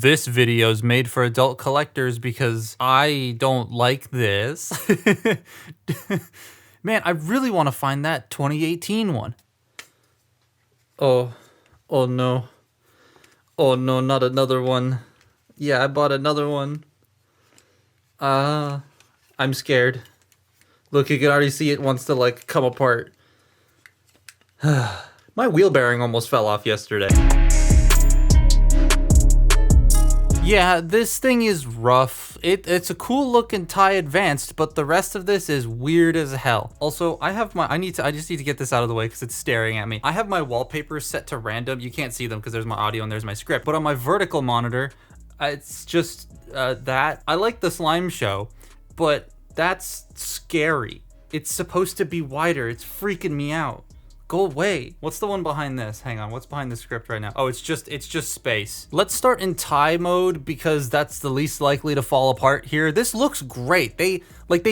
This video is made for adult collectors because I don't like this. Man, I really want to find that 2018 one. Oh no. Oh no, not another one. Yeah, I bought another one. I'm scared. Look, you can already see it wants to like come apart. My wheel bearing almost fell off yesterday. Yeah, this thing is rough. It's a cool looking TIE Advanced, but the rest of this is weird as hell. Also, I just need to get this out of the way because it's staring at me. I have my wallpapers set to random. You can't see them because there's my audio and there's my script. But on my vertical monitor, it's just that. I like the slime show, but that's scary. It's supposed to be wider. It's freaking me out. Go away. What's the one behind this? Hang on, what's behind the script right now? Oh, it's just space. Let's start in TIE mode because that's the least likely to fall apart here. This looks great. They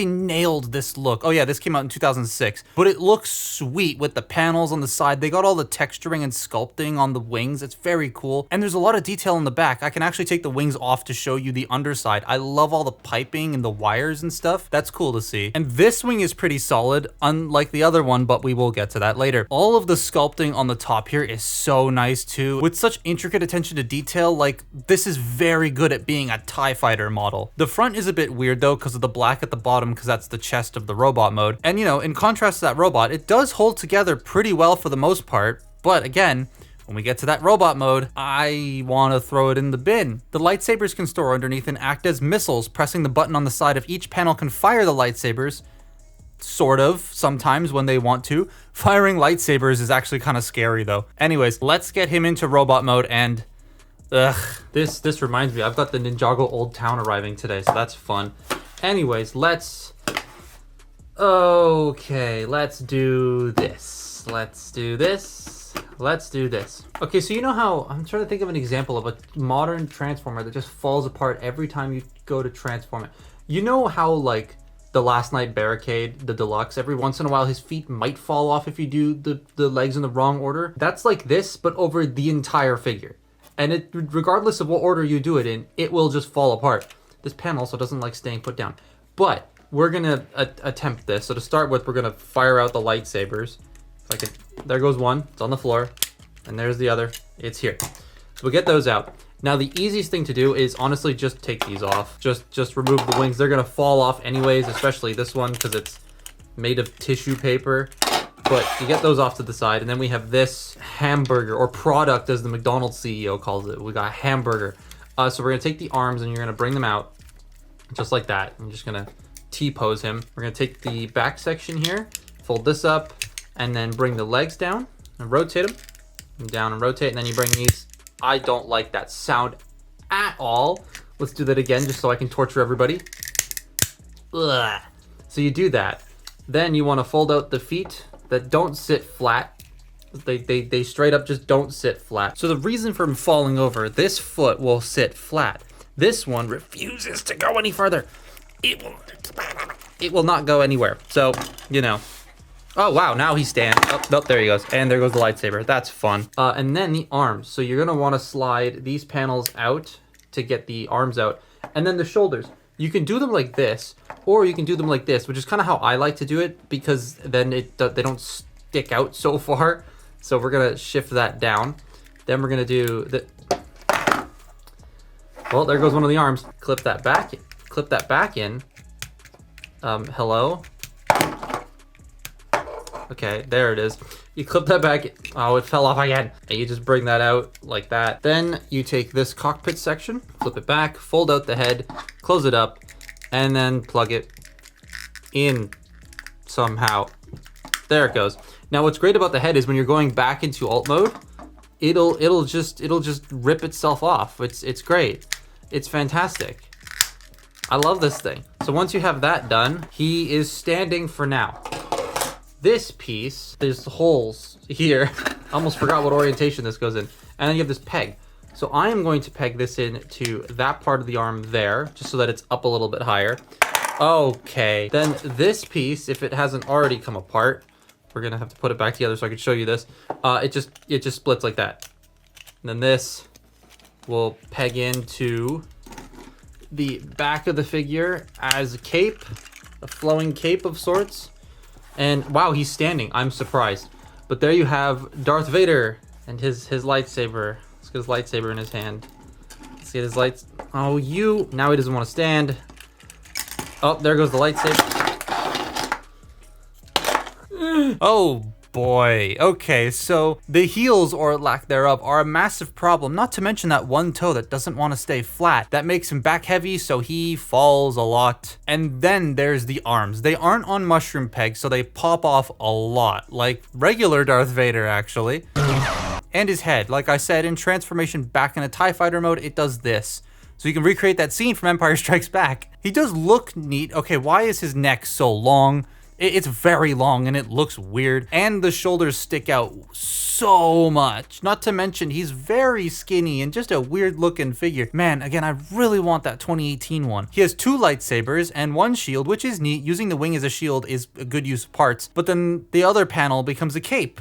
nailed this look. Oh yeah, this came out in 2006, but it looks sweet with the panels on the side. They got all the texturing and sculpting on the wings. It's very cool. And there's a lot of detail in the back. I can actually take the wings off to show you the underside. I love all the piping and the wires and stuff. That's cool to see. And this wing is pretty solid, unlike the other one, but we will get to that later. All of the sculpting on the top here is so nice too. With such intricate attention to detail, like this is very good at being a TIE fighter model. The front is a bit weird though because of the black at the bottom because that's the chest of the robot mode. And you know, in contrast to that robot, it does hold together pretty well for the most part. But again, when we get to that robot mode, I want to throw it in the bin. The lightsabers can store underneath and act as missiles. Pressing the button on the side of each panel can fire the lightsabers. Sort of, sometimes when they want to. Firing lightsabers is actually kind of scary though. Anyways, let's get him into robot mode and... This reminds me, I've got the Ninjago Old Town arriving today, so that's fun. Anyways, let's do this. Let's do this. Okay, so you know how, I'm trying to think of an example of a modern Transformer that just falls apart every time you go to transform it. You know how like the Last Night Barricade, the deluxe, every once in a while his feet might fall off if you do the legs in the wrong order? That's like this, but over the entire figure. And it, regardless of what order you do it in, it will just fall apart. This panel also doesn't like staying put down. But we're gonna attempt this. So to start with, we're gonna fire out the lightsabers. If I could, there goes one, it's on the floor. And there's the other, it's here. So we'll get those out. Now the easiest thing to do is honestly just take these off. Just remove the wings. They're gonna fall off anyways, especially this one because it's made of tissue paper. But you get those off to the side, and then we have this hamburger, or product as the McDonald's CEO calls it. We got a hamburger. So we're gonna take the arms and you're gonna bring them out, just like that. I'm just gonna T-pose him. We're gonna take the back section here, fold this up, and then bring the legs down and rotate them, and down and rotate, and then you bring these. I don't like that sound at all. Let's do that again just so I can torture everybody. Ugh. So you do that. Then you want to fold out the feet that don't sit flat. They straight up just don't sit flat. So the reason for him falling over, this foot will sit flat. This one refuses to go any further. It will not go anywhere. So, you know. Oh, wow, now he stands. Oh, nope, there he goes. And there goes the lightsaber. That's fun. And then the arms. So you're going to want to slide these panels out to get the arms out. And then the shoulders. You can do them like this, or you can do them like this, which is kind of how I like to do it, because then they don't stick out so far. So we're going to shift that down. Then we're going to do the... Well, there goes one of the arms. Clip that back in. Hello? Okay, there it is. You clip that back. Oh, it fell off again. And you just bring that out like that. Then you take this cockpit section, flip it back, fold out the head, close it up, and then plug it in somehow. There it goes. Now, what's great about the head is when you're going back into alt mode, it'll just rip itself off. It's great. It's fantastic. I love this thing. So once you have that done, he is standing for now. This piece, there's holes here. I almost forgot what orientation this goes in. And then you have this peg. So I am going to peg this in to that part of the arm there, just so that it's up a little bit higher. Okay, then this piece, if it hasn't already come apart, we're gonna have to put it back together so I can show you this. It just splits like that. And then this will peg into the back of the figure as a cape, a flowing cape of sorts. And wow, he's standing. I'm surprised. But there you have Darth Vader and his lightsaber. Let's get his lightsaber in his hand. Let's get his lights. Oh, now he doesn't want to stand. Oh, there goes the lightsaber. Oh boy. Okay, so the heels, or lack thereof, are a massive problem, not to mention that one toe that doesn't want to stay flat. That makes him back heavy, so he falls a lot. And then there's the arms. They aren't on mushroom pegs, so they pop off a lot, like regular Darth Vader actually. And his head, like I said, in transformation back into TIE Fighter mode, it does this. So you can recreate that scene from Empire Strikes Back. He does look neat. Okay, why is his neck so long? It's very long and it looks weird. And the shoulders stick out so much. Not to mention, he's very skinny and just a weird looking figure. Man, again, I really want that 2018 one. He has 2 lightsabers and 1 shield, which is neat. Using the wing as a shield is a good use of parts. But then the other panel becomes a cape.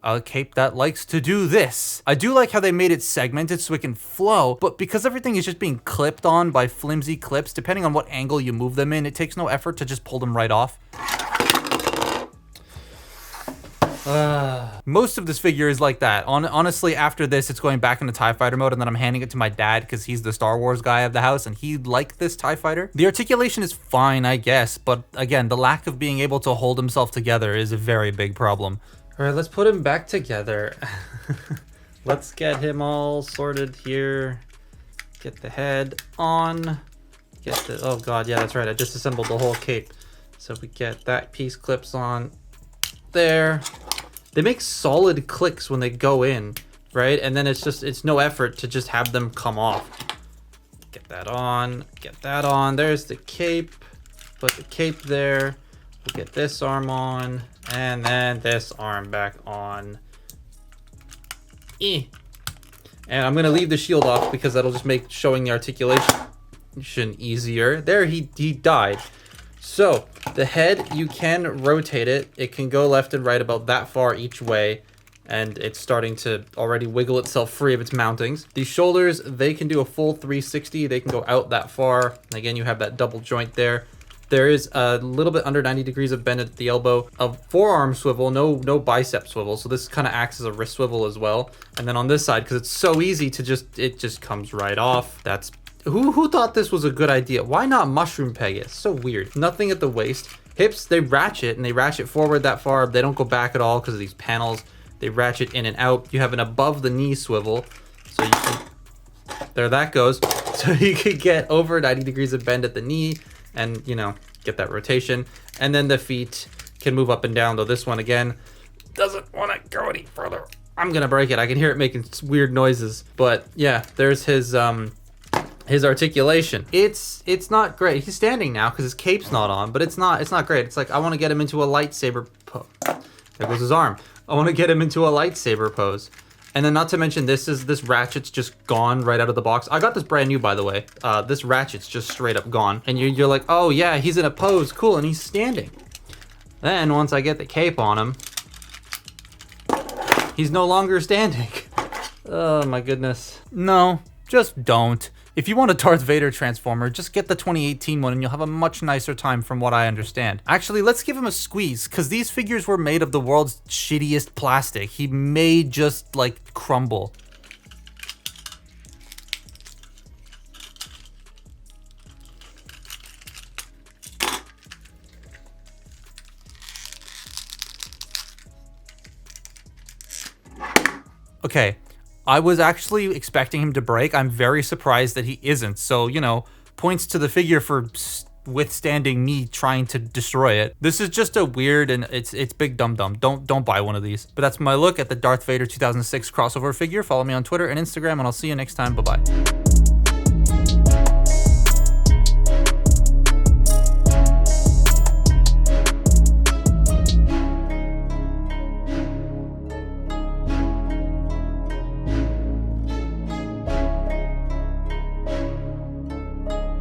A cape that likes to do this. I do like how they made it segmented so it can flow, but because everything is just being clipped on by flimsy clips, depending on what angle you move them in, it takes no effort to just pull them right off. Most of this figure is like that. Honestly, after this, it's going back into TIE Fighter mode, and then I'm handing it to my dad because he's the Star Wars guy of the house, and he liked this TIE Fighter. The articulation is fine, I guess, but again, the lack of being able to hold himself together is a very big problem. All right, let's put him back together. Let's get him all sorted here. Get the head on. Get the, oh God, yeah, that's right. I disassembled the whole cape. So we get that piece clips on there. They make solid clicks when they go in, right? And then it's no effort to just have them come off. Get that on, get that on. There's the cape. Put the cape there. We'll get this arm on, and then this arm back on. And I'm gonna leave the shield off because that'll just make showing the articulation easier. There, he died. So the head, you can rotate it. It can go left and right about that far each way, and it's starting to already wiggle itself free of its mountings. The shoulders, they can do a full 360. They can go out that far. Again, you have that double joint there. There is a little bit under 90 degrees of bend at the elbow, a forearm swivel, no bicep swivel. So this kind of acts as a wrist swivel as well. And then on this side, because it's so easy to it just comes right off. That's, who thought this was a good idea? Why not mushroom peg it? It's so weird. Nothing at the waist. Hips, they ratchet, and they ratchet forward that far. They don't go back at all because of these panels. They ratchet in and out. You have an above the knee swivel. So you can, there that goes. So you could get over 90 degrees of bend at the knee, and you know, get that rotation. And then the feet can move up and down, though this one again doesn't want to go any further. I'm gonna break it. I can hear it making weird noises. But yeah, there's his articulation. It's not great. He's standing now because his cape's not on, but it's not great. It's like, I want to get him into a lightsaber pose. There goes his arm. I want to get him into a lightsaber pose. And then not to mention, this ratchet's just gone right out of the box. I got this brand new, by the way. This ratchet's just straight up gone. And you're like, oh yeah, he's in a pose, cool, and he's standing. Then once I get the cape on him, he's no longer standing. Oh my goodness. No, just don't. If you want a Darth Vader transformer, just get the 2018 one and you'll have a much nicer time from what I understand. Actually, let's give him a squeeze, because these figures were made of the world's shittiest plastic. He may just, like, crumble. Okay. I was actually expecting him to break. I'm very surprised that he isn't. So, you know, points to the figure for withstanding me trying to destroy it. This is just a weird, and it's big dum-dum. Don't buy one of these. But that's my look at the Darth Vader 2006 crossover figure. Follow me on Twitter and Instagram, and I'll see you next time. Bye-bye.